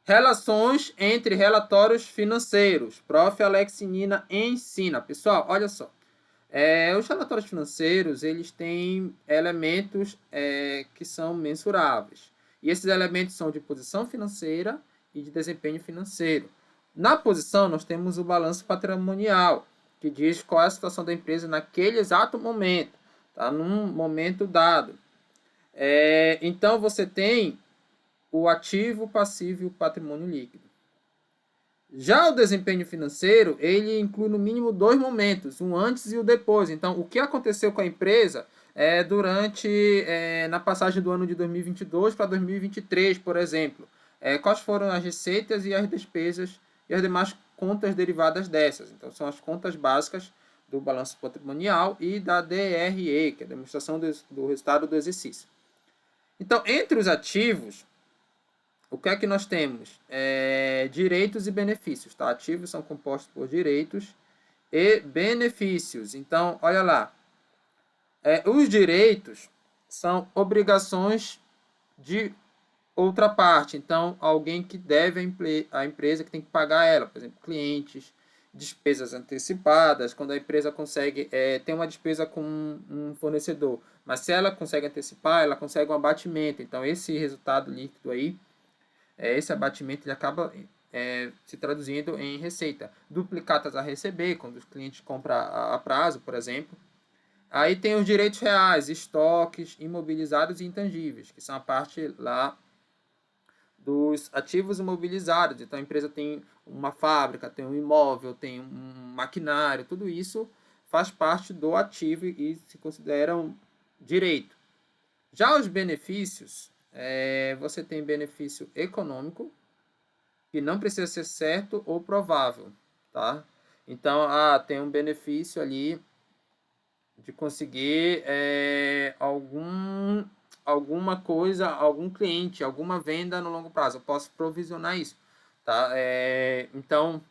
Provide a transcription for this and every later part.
Relações entre relatórios financeiros. Prof. Alex Nina ensina. Pessoal, olha só. Os relatórios financeiros, eles têm elementos que são mensuráveis. E esses elementos são de posição financeira e de desempenho financeiro. Na posição, nós temos o balanço patrimonial, que diz qual é a situação da empresa naquele exato momento, tá? Num momento dado. Então, você tem o ativo, o passivo e o patrimônio líquido. Já o desempenho financeiro, ele inclui no mínimo dois momentos, um antes e o depois. Então, o que aconteceu com a empresa na passagem do ano de 2022 para 2023, por exemplo. Quais foram as receitas e as despesas e as demais contas derivadas dessas. Então, são as contas básicas do balanço patrimonial e da DRE, que é a demonstração do resultado do exercício. Então, entre os ativos, o que é que nós temos? Direitos e benefícios. Tá? Ativos são compostos por direitos e benefícios. Então, olha lá. Os direitos são obrigações de outra parte. Então, alguém que deve a empresa que tem que pagar ela. Por exemplo, clientes, despesas antecipadas. Quando a empresa consegue ter uma despesa com um fornecedor. Mas se ela consegue antecipar, ela consegue um abatimento. Então, esse resultado líquido aí, esse abatimento ele acaba se traduzindo em receita. Duplicatas a receber, quando os clientes compram a prazo, por exemplo. Aí tem os direitos reais, estoques, imobilizados e intangíveis, que são a parte lá dos ativos imobilizados. Então a empresa tem uma fábrica, tem um imóvel, tem um maquinário, tudo isso faz parte do ativo e se considera um direito. Já os benefícios, você tem benefício econômico, que não precisa ser certo ou provável, tá? Então, tem um benefício ali de conseguir alguma coisa, algum cliente, alguma venda no longo prazo. Eu posso provisionar isso, tá? Então,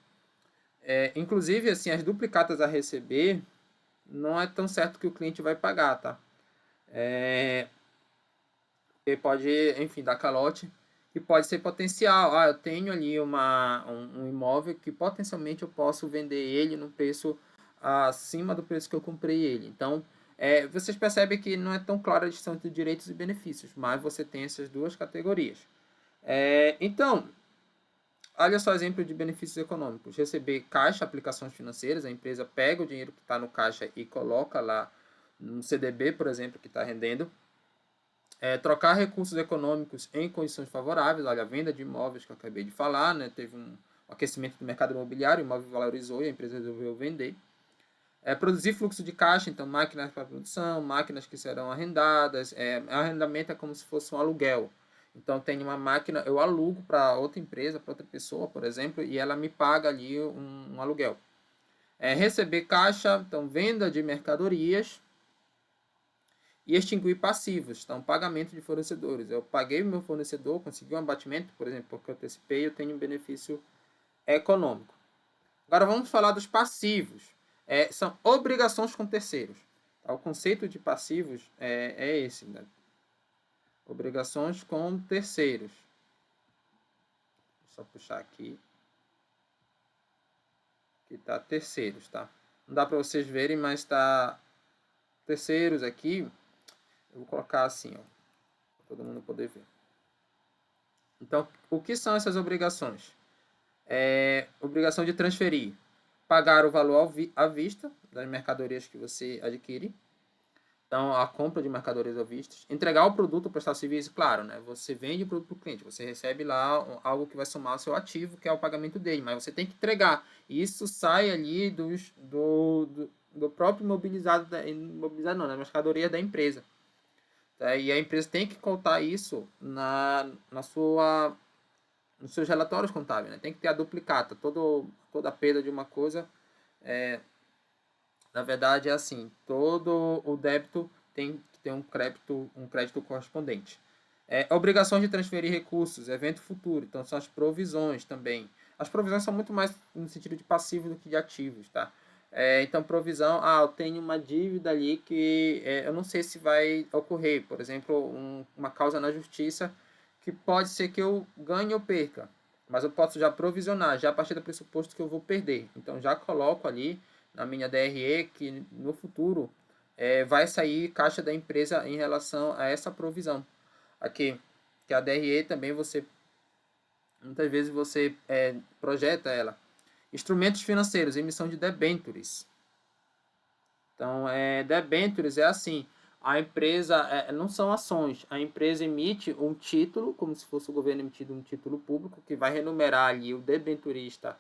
inclusive, assim, as duplicatas a receber, não é tão certo que o cliente vai pagar, tá? Ele pode, enfim, dar calote e pode ser potencial. Eu tenho ali um imóvel que potencialmente eu posso vender ele num preço acima do preço que eu comprei ele. Então, vocês percebem que não é tão clara a distinção entre direitos e benefícios, mas você tem essas duas categorias. Então, olha só exemplo de benefícios econômicos. Receber caixa, aplicações financeiras, a empresa pega o dinheiro que está no caixa e coloca lá no CDB, por exemplo, que está rendendo. Trocar recursos econômicos em condições favoráveis, olha, a venda de imóveis que eu acabei de falar, né, teve um aquecimento do mercado imobiliário, o imóvel valorizou e a empresa resolveu vender. Produzir fluxo de caixa, então máquinas para produção, máquinas que serão arrendadas, arrendamento é como se fosse um aluguel. Então tem uma máquina, eu alugo para outra empresa, para outra pessoa, por exemplo, e ela me paga ali um aluguel. Receber caixa, então venda de mercadorias, e extinguir passivos, então pagamento de fornecedores. Eu paguei o meu fornecedor, consegui um abatimento, por exemplo, porque eu antecipei, eu tenho um benefício econômico. Agora vamos falar dos passivos. São obrigações com terceiros. O conceito de passivos é esse, né? Obrigações com terceiros. Vou só puxar aqui. Aqui está terceiros, tá? Não dá para vocês verem, mas está terceiros aqui. Eu vou colocar assim, ó, para todo mundo poder ver. Então, o que são essas obrigações? Obrigação de transferir, pagar o valor à vista das mercadorias que você adquire. Então, a compra de mercadorias à vista. Entregar o produto, prestar serviço, claro, né? Você vende o produto para o cliente, você recebe lá algo que vai somar ao seu ativo, que é o pagamento dele, mas você tem que entregar. Isso sai ali do próprio imobilizado, imobilizado não, da mercadoria da empresa. E a empresa tem que contar isso nos seus relatórios contábeis, né? Tem que ter a duplicata. Toda a perda de uma coisa, na verdade, é assim: todo o débito tem que ter um crédito correspondente. Obrigações de transferir recursos, evento futuro. Então, são as provisões também. As provisões são muito mais no sentido de passivos do que de ativos, tá? Então, provisão, eu tenho uma dívida ali que eu não sei se vai ocorrer. Por exemplo, uma causa na justiça que pode ser que eu ganhe ou perca. mas eu posso já provisionar, já a partir do pressuposto que eu vou perder. Então, já coloco ali na minha DRE que no futuro vai sair caixa da empresa em relação a essa provisão. Aqui, que a DRE também muitas vezes você projeta ela. Instrumentos financeiros, emissão de debêntures. Então, debêntures é assim, a empresa, não são ações, a empresa emite um título, como se fosse o governo emitindo um título público, que vai remunerar ali o debenturista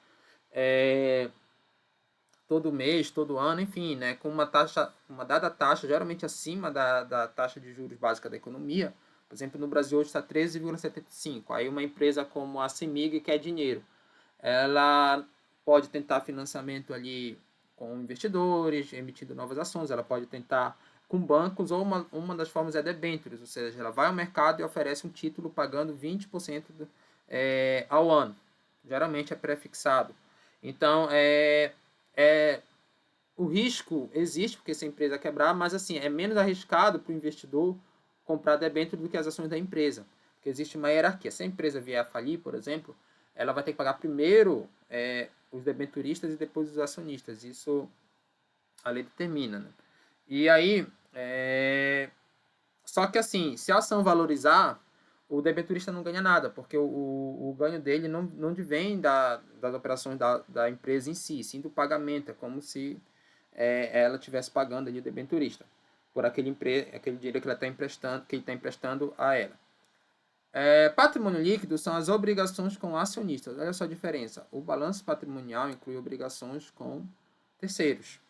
todo mês, todo ano, enfim, né, com uma dada taxa, geralmente acima da taxa de juros básica da economia. Por exemplo, no Brasil hoje está 13,75. Aí uma empresa como a CEMIG quer dinheiro. Ela pode tentar financiamento ali com investidores, emitindo novas ações, ela pode tentar com bancos, ou uma das formas é debêntures, ou seja, ela vai ao mercado e oferece um título pagando 20% ao ano. Geralmente é pré-fixado. Então, o risco existe porque se a empresa quebrar, mas assim, é menos arriscado para o investidor comprar debênture do que as ações da empresa. Porque existe uma hierarquia. Se a empresa vier a falir, por exemplo, ela vai ter que pagar primeiro os debenturistas e depois os acionistas. Isso a lei determina. Né? E aí, só que assim, se a ação valorizar, o debenturista não ganha nada, porque o ganho dele não vem das operações da empresa em si, sim do pagamento. É como se ela estivesse pagando ali o debenturista por aquele dinheiro que ele está emprestando a ela. Patrimônio líquido são as obrigações com acionistas. Olha só a diferença. O balanço patrimonial inclui obrigações com terceiros.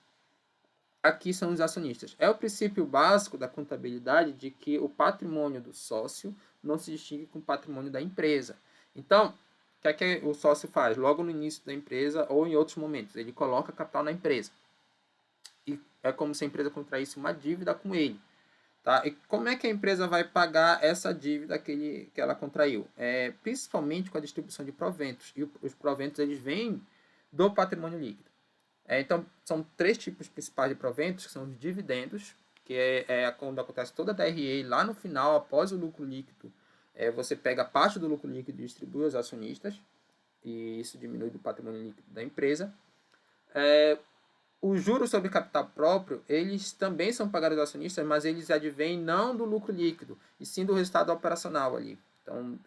Aqui são os acionistas. É o princípio básico da contabilidade de que o patrimônio do sócio não se distingue com o patrimônio da empresa. Então, o que o sócio faz? Logo no início da empresa ou em outros momentos, ele coloca capital na empresa. E é como se a empresa contraísse uma dívida com ele. Tá? E como é que a empresa vai pagar essa dívida que ela contraiu? Principalmente com a distribuição de proventos. E os proventos eles vêm do patrimônio líquido. Então, são 3 tipos principais de proventos, que são os dividendos, que quando acontece toda a DRE, lá no final, após o lucro líquido, você pega parte do lucro líquido e distribui aos acionistas, e isso diminui do patrimônio líquido da empresa. Os juros sobre capital próprio, eles também são pagados aos acionistas, mas eles advêm não do lucro líquido, e sim do resultado operacional ali. Então,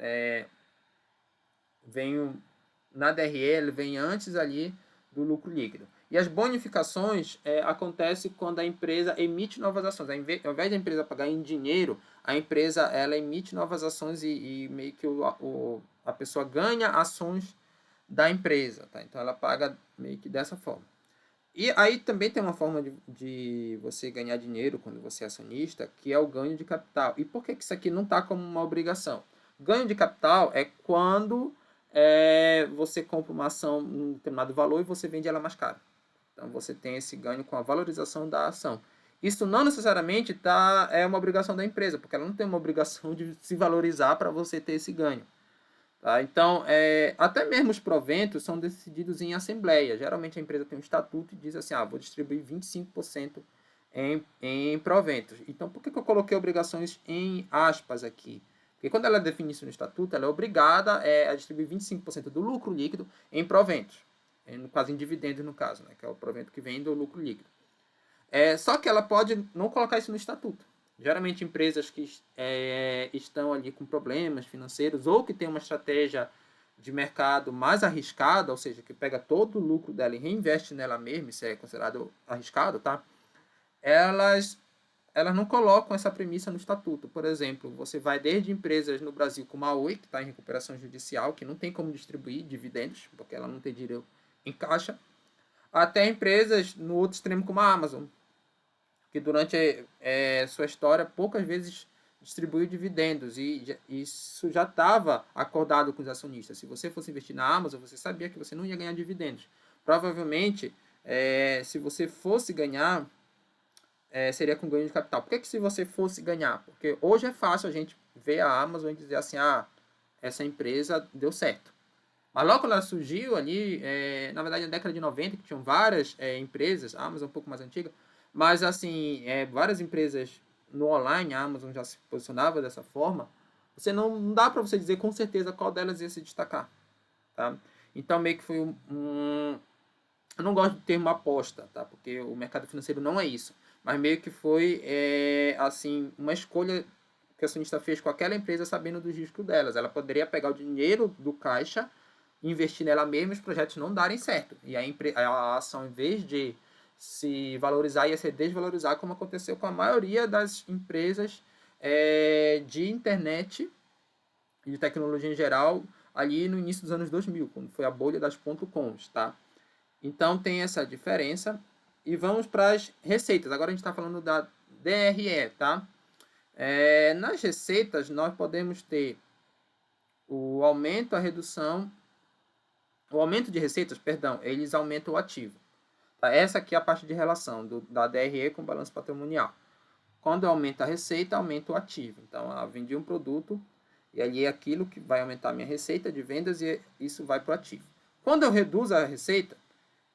na DRE, ele vem antes ali do lucro líquido. E as bonificações acontecem quando a empresa emite novas ações. Ao invés da empresa pagar em dinheiro, a empresa ela emite novas ações e meio que a pessoa ganha ações da empresa. Tá? Então, ela paga meio que dessa forma. E aí também tem uma forma de você ganhar dinheiro quando você é acionista, que é o ganho de capital. E por que isso aqui não está como uma obrigação? Ganho de capital é quando você compra uma ação em um determinado valor e você vende ela mais cara. Então você tem esse ganho com a valorização da ação. Isso não necessariamente é uma obrigação da empresa, porque ela não tem uma obrigação de se valorizar para você ter esse ganho. Tá? Então, até mesmo os proventos são decididos em assembleia. Geralmente a empresa tem um estatuto e diz assim, vou distribuir 25% em proventos. Então, por que eu coloquei obrigações em aspas aqui? Porque quando ela define isso no estatuto, ela é obrigada a distribuir 25% do lucro líquido em proventos. No caso, em dividendos, no caso, né? Que é o provento que vem do lucro líquido. Só que ela pode não colocar isso no estatuto. Geralmente empresas que estão ali com problemas financeiros ou que têm uma estratégia de mercado mais arriscada, ou seja, que pega todo o lucro dela e reinveste nela mesma, isso é considerado arriscado, tá? Elas não colocam essa premissa no estatuto. Por exemplo, você vai desde empresas no Brasil como a Oi, que está em recuperação judicial, que não tem como distribuir dividendos, porque ela não tem dinheiro em caixa, até empresas no outro extremo como a Amazon, que durante sua história poucas vezes distribuiu dividendos e isso já estava acordado com os acionistas. Se você fosse investir na Amazon, você sabia que você não ia ganhar dividendos. Provavelmente, se você fosse ganhar, seria com ganho de capital. Por que se você fosse ganhar? Porque hoje é fácil a gente ver a Amazon e dizer assim, essa empresa deu certo. Mas logo quando ela surgiu ali, na verdade na década de 90, que tinham várias empresas, a Amazon um pouco mais antiga, mas assim, várias empresas no online, a Amazon já se posicionava dessa forma, não dá para você dizer com certeza qual delas ia se destacar. tá? Então, meio que foi eu não gosto do termo aposta, tá? Porque o mercado financeiro não é isso. Mas meio que foi, assim, uma escolha que o acionista fez com aquela empresa sabendo dos riscos delas. Ela poderia pegar o dinheiro do caixa, investir nela mesma e os projetos não darem certo. E a ação, em vez de se valorizar, ia se desvalorizar, como aconteceu com a maioria das empresas de internet e de tecnologia em geral, ali no início dos anos 2000, quando foi a bolha das .coms, tá? Então tem essa diferença. E vamos para as receitas. Agora a gente está falando da DRE, tá? Nas receitas, nós podemos ter o aumento, a redução. O aumento de receitas, perdão, eles aumentam o ativo. Tá? Essa aqui é a parte de relação da DRE com o balanço patrimonial. Quando aumenta a receita, aumenta o ativo. Então, eu vendi um produto e ali é aquilo que vai aumentar a minha receita de vendas e isso vai para o ativo. Quando eu reduzo a receita,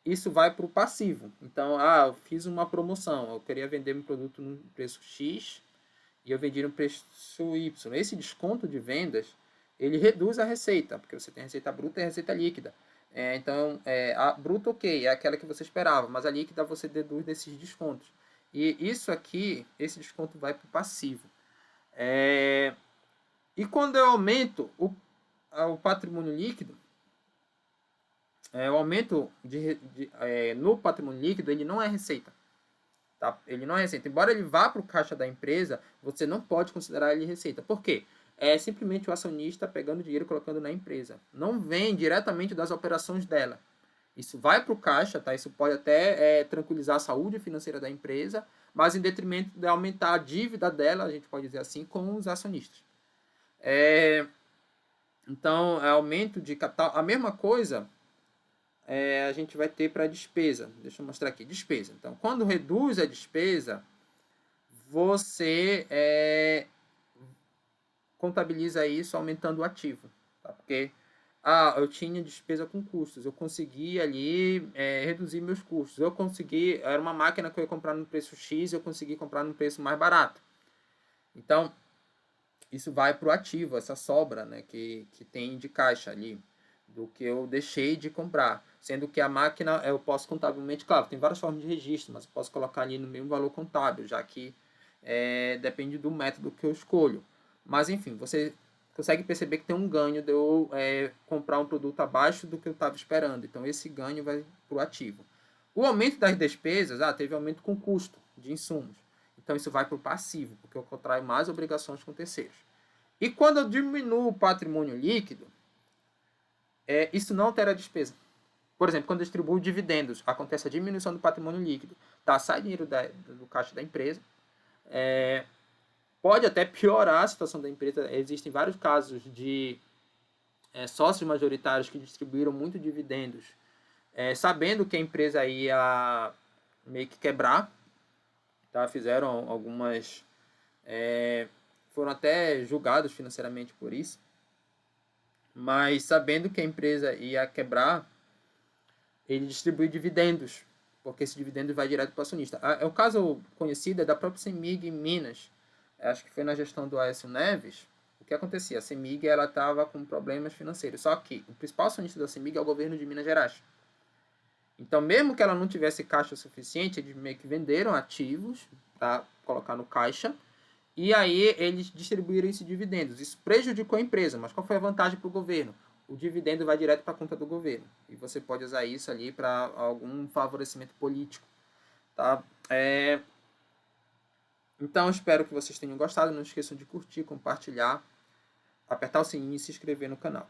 isso vai para o passivo. Então, eu fiz uma promoção, eu queria vender meu produto no preço X e eu vendi no preço Y. Esse desconto de vendas, ele reduz a receita, porque você tem a receita bruta e a receita líquida. Então, a bruta, ok, é aquela que você esperava, mas a líquida você deduz desses descontos. E isso aqui, esse desconto vai para o passivo. E quando eu aumento o patrimônio líquido, o aumento no patrimônio líquido, ele não é receita. Tá? Ele não é receita. Embora ele vá para o caixa da empresa, você não pode considerar ele receita. Por quê? É simplesmente o acionista pegando dinheiro e colocando na empresa. Não vem diretamente das operações dela. Isso vai para o caixa, tá? Isso pode até tranquilizar a saúde financeira da empresa, mas em detrimento de aumentar a dívida dela, a gente pode dizer assim, com os acionistas. Então, aumento de capital. A mesma coisa a gente vai ter para despesa. Deixa eu mostrar aqui, despesa. Então, quando reduz a despesa, você contabiliza isso aumentando o ativo. Tá? Porque eu tinha despesa com custos, eu consegui ali reduzir meus custos. Eu consegui, era uma máquina que eu ia comprar no preço X, eu consegui comprar no preço mais barato. Então, isso vai para o ativo, essa sobra, né, que tem de caixa ali, do que eu deixei de comprar. Sendo que a máquina, eu posso contabilmente, claro, tem várias formas de registro, mas eu posso colocar ali no mesmo valor contábil, já que depende do método que eu escolho. Mas, enfim, você consegue perceber que tem um ganho de eu comprar um produto abaixo do que eu estava esperando. Então, esse ganho vai para o ativo. O aumento das despesas, teve aumento com custo de insumos. Então, isso vai para o passivo, porque eu contraio mais obrigações com terceiros. E quando eu diminuo o patrimônio líquido, isso não altera a despesa. Por exemplo, quando eu distribuo dividendos, acontece a diminuição do patrimônio líquido. Tá? Sai dinheiro do caixa da empresa. Pode até piorar a situação da empresa. Existem vários casos de sócios majoritários que distribuíram muito dividendos, sabendo que a empresa ia meio que quebrar. Tá? Fizeram algumas... foram até julgados financeiramente por isso. Mas sabendo que a empresa ia quebrar, ele distribui dividendos, porque esse dividendo vai direto para o acionista. O caso conhecido é da própria CEMIG em Minas. Acho que foi na gestão do Aécio Neves. O que acontecia? A CEMIG estava com problemas financeiros. Só que o principal acionista da CEMIG é o governo de Minas Gerais. Então, mesmo que ela não tivesse caixa suficiente, eles meio que venderam ativos para colocar no caixa. E aí eles distribuíram esses dividendos. Isso prejudicou a empresa, mas qual foi a vantagem para o governo? O dividendo vai direto para a conta do governo. E você pode usar isso ali para algum favorecimento político. Tá? Então, espero que vocês tenham gostado. Não esqueçam de curtir, compartilhar, apertar o sininho e se inscrever no canal.